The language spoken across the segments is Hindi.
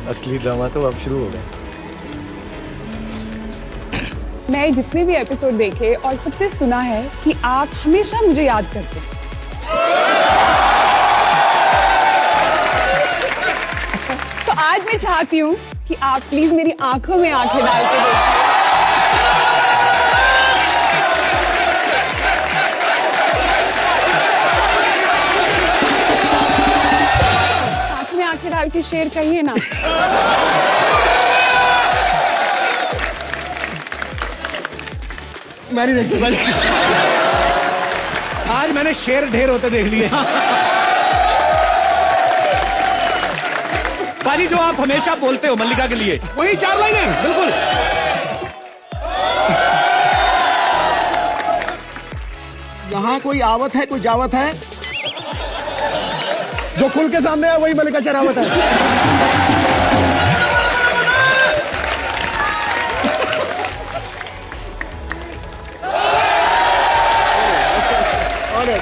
असली ड्रामा तो अब शुरू हो गया। मैं जितने भी एपिसोड देखे और सबसे सुना है कि आप हमेशा मुझे याद करते हैं। तो आज मैं चाहती हूँ कि आप प्लीज मेरी आंखों में आंखें डाल के देखें। आंख में आंखें डाल के शेर कहिए ना। मैंने आज मैंने शेर ढेर होते देख लिए। बाजी जो आप हमेशा बोलते हो मल्लिका के लिए वही 4 लाइनें बिल्कुल। यहाँ कोई आवत है, कोई जावत है, जो खुल के सामने है वही मल्लिका शेरावत है।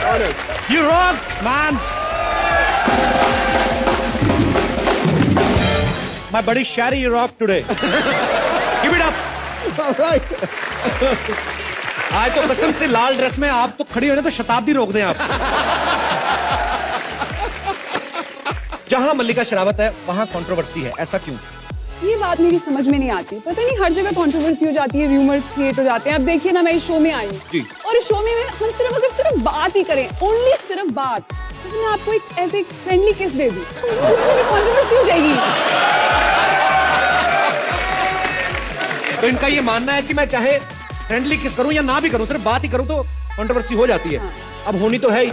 On it. You rock, man. My buddy Shari, you rock today. Give it up. All right. आज तो कसम से लाल ड्रेस में आप तो खड़ी हो ना तो शताब्दी रोक दें आप। जहां मल्लिका शेरावत है वहां कंट्रोवर्सी है, ऐसा क्यों? ये बात मेरी समझ में नहीं आती। पता नहीं हर जगह कंट्रोवर्सी हो जाती है, रूमर्स क्रिएट हो जाते हैं। अब देखिए ना, मैं इस शो में आई जी। हूँ और इस शो में हम सिर्फ बात ही करें, ओनली सिर्फ बात, तो मैं आपको एक ऐसे फ्रेंडली किस दे दूं, उसमें भी कंट्रोवर्सी हो जाएगी। तो इनका ये मानना है कि मैं चाहे फ्रेंडली किस करूं या ना भी करूं, सिर्फ बात ही करूं तो कंट्रोवर्सी हो जाती है। हाँ। अब होनी तो है ही।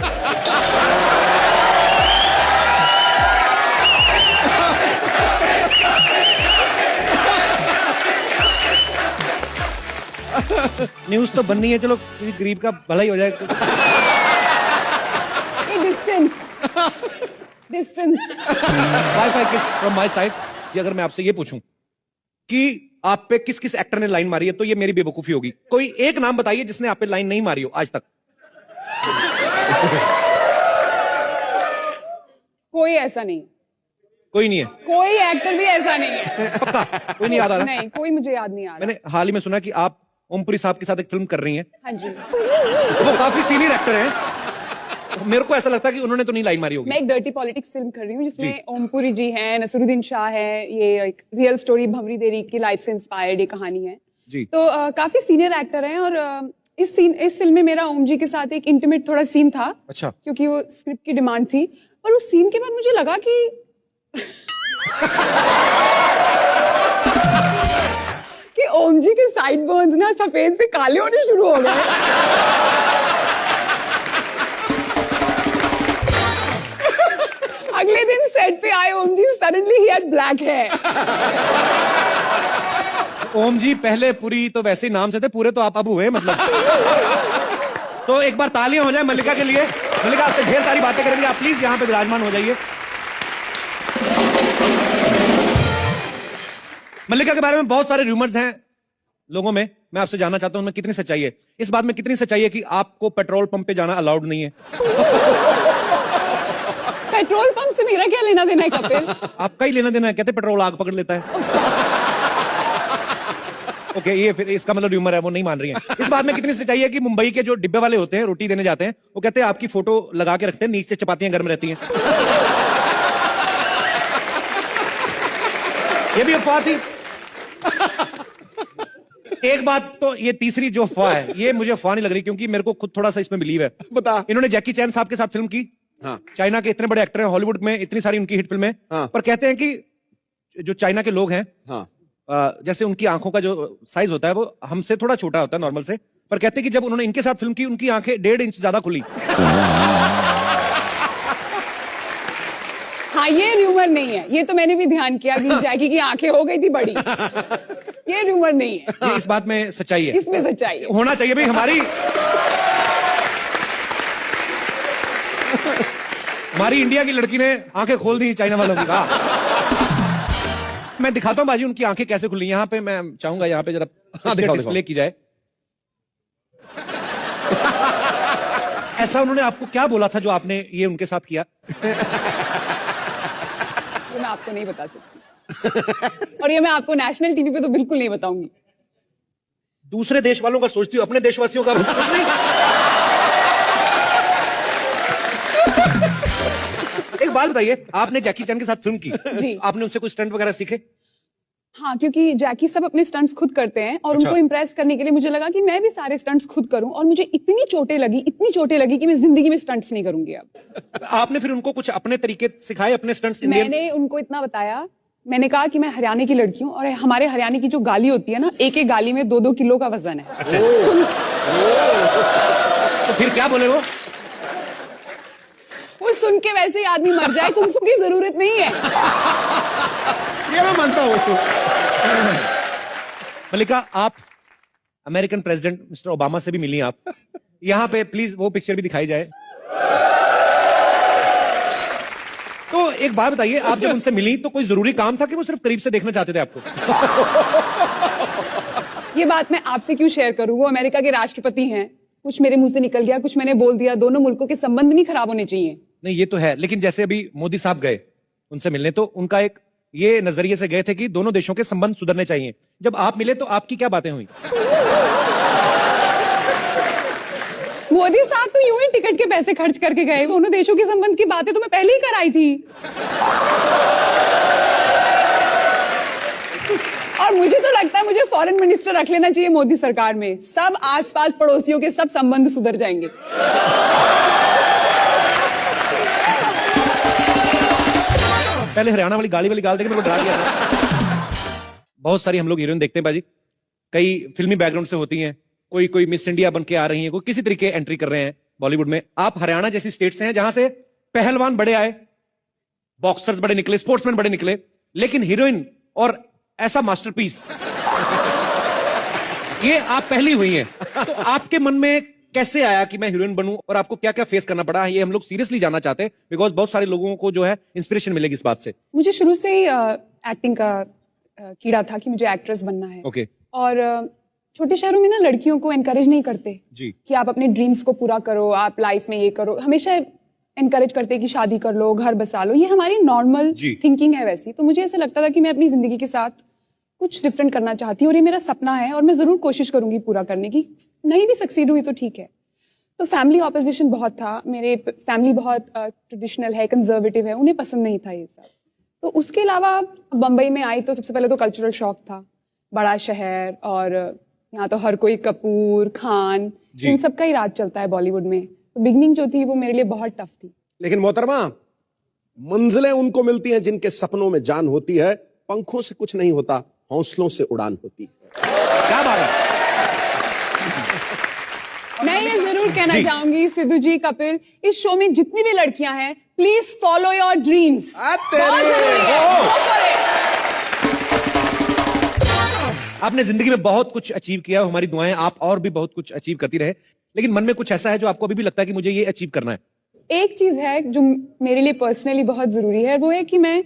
न्यूज तो बननी है, चलो किसी गरीब का भला ही हो जाए। डिस्टेंस वाईफाई किस फ्रॉम माय साइड। ये अगर मैं आपसे ये पूछूं कि आप पे किस किस एक्टर ने लाइन मारी है तो ये मेरी बेवकूफी होगी। कोई एक नाम बताइए जिसने आप पे लाइन नहीं मारी हो आज तक। कोई ऐसा नहीं, कोई नहीं है? कोई एक्टर भी ऐसा नहीं है। पक्का कोई नहीं याद आ रहा? नहीं, कोई मुझे याद नहीं आ रहा। मैंने हाल ही में सुना कि आप ओमपुरी साहब के साथ एक फिल्म कर रही हैं। हाँ जी। वो काफी सीनियर एक्टर हैं, मेरे को ऐसा लगता है कि उन्होंने तो नहीं लाइन मारी होगी। मैं एक डर्टी पॉलिटिक्स फिल्म कर रही हूँ जिसमें ओमपुरी जी हैं, नसरुद्दीन शाह है। ये एक रियल स्टोरी भंवरी देवी की लाइफ से इंस्पायर्ड ये कहानी है जी। तो काफी सीनियर एक्टर हैं और इस फिल्म में मेरा ओम जी के साथ एक इंटीमेट थोड़ा सीन था। अच्छा। क्योंकि वो स्क्रिप्ट की डिमांड थी, और उस सीन के बाद मुझे लगा कि ओम जी के साइड बर्न्स ना सफेद से काले होने शुरू हो गए। अगले दिन सेट पे आए ओम जी, सडनली ही had black hair. Om ji पहले पूरी तो वैसे ही नाम से थे, पूरे तो आप अब हुए मतलब। तो एक बार तालियां हो जाए मल्लिका के लिए। मल्लिका आपसे ढेर सारी बातें करेंगे, आप प्लीज यहाँ पे विराजमान हो जाइए। मल्लिका के बारे में बहुत सारे रूमर्स हैं लोगों में, मैं आपसे जानना चाहता हूं उनमें कितनी सच्चाई है। इस बात में कितनी सच्चाई है कि आपको पेट्रोल पंप पे जाना अलाउड नहीं है? पेट्रोल पंप से मेरा क्या लेना देना है कपिल? आपका ही लेना देना है, कहते पेट्रोल आग पकड़ लेता है। ओके, ये फिर इसका मतलब र्यूमर है, वो नहीं मान रही है। इस बात में कितनी सच्चाई है कि मुंबई के जो डिब्बे वाले होते हैं, रोटी देने जाते हैं, वो कहते हैं आपकी फोटो लगा के रखते हैं, नीचे चपातियां गर्म रहती हैं? ये भी अफवाह थी। एक बात तो ये तीसरी जो अफवाह है, ये मुझे अफवाह नहीं लग रही क्योंकि मेरे को खुद थोड़ा सा इसमें बिलीव है। बता। इन्होंने जैकी चैन साहब के साथ फिल्म की। हाँ। चाइना के इतने बड़े एक्टर हैं, हॉलीवुड में इतनी सारी उनकी हिट फिल्में। हाँ। पर कहते हैं कि जो चाइना के लोग हैं, हाँ। जैसे उनकी आंखों का जो साइज होता है वो हमसे थोड़ा छोटा होता है नॉर्मल से, पर कहते हैं कि जब उन्होंने इनके साथ फिल्म की उनकी आंखें 1.5 इंच ज्यादा खुली। हाँ, ये रूमर नहीं है, ये तो मैंने भी ध्यान किया कि जैकी की आंखें हो गई थी बड़ी। ये रूमर नहीं है। ये इस बात में सच्चाई है? इसमें सच्चाई है। होना चाहिए भाई। हमारी इंडिया की लड़की ने आंखें खोल दी चाइना वालों की। मैं दिखाता हूं बाजी उनकी आंखें कैसे खुली। यहाँ पे मैं चाहूंगा यहाँ पे जरा डिस्प्ले की जाए। ऐसा उन्होंने आपको क्या बोला था जो आपने ये उनके साथ किया? ये मैं आपको नहीं बता सकती। और ये मैं आपको नेशनल टीवी पे तो बिल्कुल नहीं बताऊंगी। दूसरे देश वालों का सोचती हूँ, अपने देशवासियों का कुछ नहीं। एक बात बताइए, आपने जैकी चैन के साथ फिल्म की जी। आपने उनसे कोई स्टंट वगैरह सीखे? हाँ, क्योंकि जैकी सब अपने स्टंट्स खुद करते हैं और अच्छा। उनको इम्प्रेस करने के लिए मुझे लगा कि मैं भी सारे स्टंट्स खुद करूं, और मुझे इतनी चोटें लगी कि मैं जिंदगी में स्टंट्स नहीं करूंगी अब। आपने फिर उनको कुछ अपने तरीके सिखाए, अपने स्टंट्स? मैंने उनको इतना बताया, मैंने कहा कि मैं हरियाणा की लड़की हूँ और हमारे हरियाणा की जो गाली होती है ना, एक एक गाली में 2-2 किलो का वजन है। अच्छा। तो फिर क्या बोले वो सुन के वैसे ही आदमी मर जाए, कुंफू की जरूरत नहीं है। ये मैं मानता हूँ। मल्लिका, आप अमेरिकन प्रेसिडेंट मिस्टर ओबामा से भी मिली आप। यहां पे प्लीज वो पिक्चर भी दिखाई जाए। तो एक बात बताइए, आप जब उनसे मिली तो कोई जरूरी काम था कि वो सिर्फ करीब से देखना चाहते थे आपको? ये बात मैं आपसे क्यों शेयर करूं? वो अमेरिका के राष्ट्रपति हैं, कुछ मेरे मुंह से निकल गया, कुछ मैंने बोल दिया। दोनों मुल्कों के संबंध नहीं खराब होने चाहिए। नहीं, ये तो है, लेकिन जैसे अभी मोदी साहब गए उनसे मिलने, तो उनका एक ये नजरिए से गए थे कि दोनों देशों के संबंध सुधरने चाहिए। जब आप मिले तो आपकी क्या बातें हुई? मोदी साहब तो यूं ही टिकट के पैसे खर्च करके गए, दोनों देशों के संबंध की बातें तो मैं पहले ही कराई थी। और मुझे तो लगता है मुझे फॉरेन मिनिस्टर रख लेना चाहिए मोदी सरकार में। सब आसपास पड़ोसियों के सब संबंध सुधर जाएंगे। पहले हरियाणा वाली गाली गाल देके मेरे को डरा दिया था। बहुत सारी हम लोग हीरोइन देखते हैं भाजी, कई फिल्मी बैकग्राउंड से होती हैं, कोई मिस इंडिया बन के आ रही हैं, कोई किसी तरीके एंट्री कर रहे हैं बॉलीवुड में। आप हरियाणा जैसी स्टेट से हैं जहां से पहलवान बड़े आए, बॉक्सर्स बड़े निकले, स्पोर्ट्समैन बड़े निकले, लेकिन हीरोइन और ऐसा मास्टरपीस ये आप पहली हुई हैं। तो आपके मन में कैसे आया कि मैं हीरोइन बनूं, और आपको क्या क्या फेस करना पड़ा, ये हम लोग सीरियसली जानना चाहते हैं, बिकॉज बहुत सारे लोगों को जो है इंस्पिरेशन मिलेगी इस बात से। मुझे शुरू से ही एक्टिंग का कीड़ा था कि मुझे एक्ट्रेस बनना है। ओके। और छोटे शहरों में ना लड़कियों को एनकरेज नहीं करते जी। कि आप अपने ड्रीम्स को पूरा करो, आप लाइफ में ये करो। हमेशा एनकरेज करते कि शादी कर लो, घर बसा लो। ये हमारी नॉर्मल थिंकिंग है वैसी। तो मुझे ऐसा लगता था कि मैं अपनी जिंदगी के साथ कुछ डिफरेंट करना चाहती हूँ और ये मेरा सपना है और मैं जरूर कोशिश करूंगी पूरा करने की। नहीं भी सक्सीड हुई तो ठीक है। तो फैमिली ऑपोजिशन बहुत था। मेरे फैमिली बहुत ट्रेडिशनल है, कंजर्वेटिव है, उन्हें पसंद नहीं था ये सब। तो उसके अलावा बम्बई में आई तो सबसे पहले तो कल्चरल शॉक था। बड़ा शहर और यहाँ तो हर कोई कपूर खान इन सब का ही राज चलता है बॉलीवुड में। तो बिगनिंग जो थी वो मेरे लिए बहुत टफ थी। लेकिन मोहतरमा, मंजिलें उनको मिलती हैं जिनके सपनों में जान होती है। पंखों से कुछ नहीं होता, हौसलों से उड़ान होती है। क्या बात है। मैं ये जरूर कहना चाहूंगी सिद्धू जी, कपिल, इस शो में जितनी भी लड़कियां हैं, प्लीज फॉलो योर ड्रीम्स। बहुत जरूरी है। आपने जिंदगी में बहुत कुछ अचीव किया, हमारी दुआएं आप और भी बहुत कुछ अचीव करती रहे, लेकिन मन में कुछ ऐसा है जो आपको अभी भी लगता है कि मुझे ये अचीव करना है? एक चीज है जो मेरे लिए पर्सनली बहुत जरूरी है, वो है कि मैं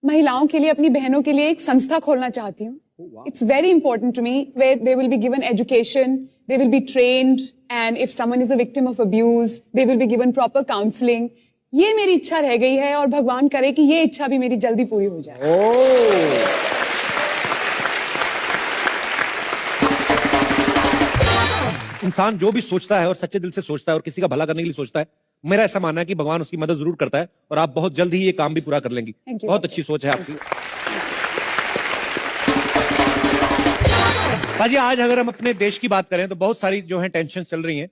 महिलाओं के लिए, अपनी बहनों के लिए एक संस्था खोलना चाहती हूँ। It's very important to me where they will be given education, they will be trained, and if someone is a victim of abuse, they will be given proper counseling. ये मेरी इच्छा रह गई है और भगवान करे कि ये इच्छा भी मेरी जल्दी पूरी हो जाए। इंसान जो भी सोचता है और सच्चे दिल से सोचता है और किसी का भला करने के लिए सोचता है, मेरा ऐसा मानना है कि भगवान उसकी मदद जरूर करता है और आप बहुत जल्द ही ये काम भी पूरा कर लेंगी। बहुत अच्छी सोच है आपकी। भाजी, आज अगर हम अपने देश की बात करें तो बहुत सारी जो है टेंशन चल रही हैं।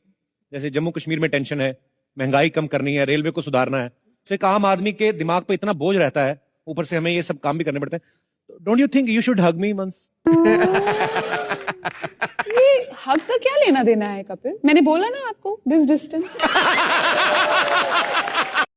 जैसे जम्मू कश्मीर में टेंशन है, महंगाई कम करनी है, रेलवे को सुधारना है। तो एक आम आदमी के दिमाग पे इतना बोझ रहता है, ऊपर से हमें ये सब काम भी करने पड़ते हैं। Don't you think you should hug me once? ये हक का क्या लेना देना है कपिल? मैंने बोला ना आपको, दिस डिस्टेंस।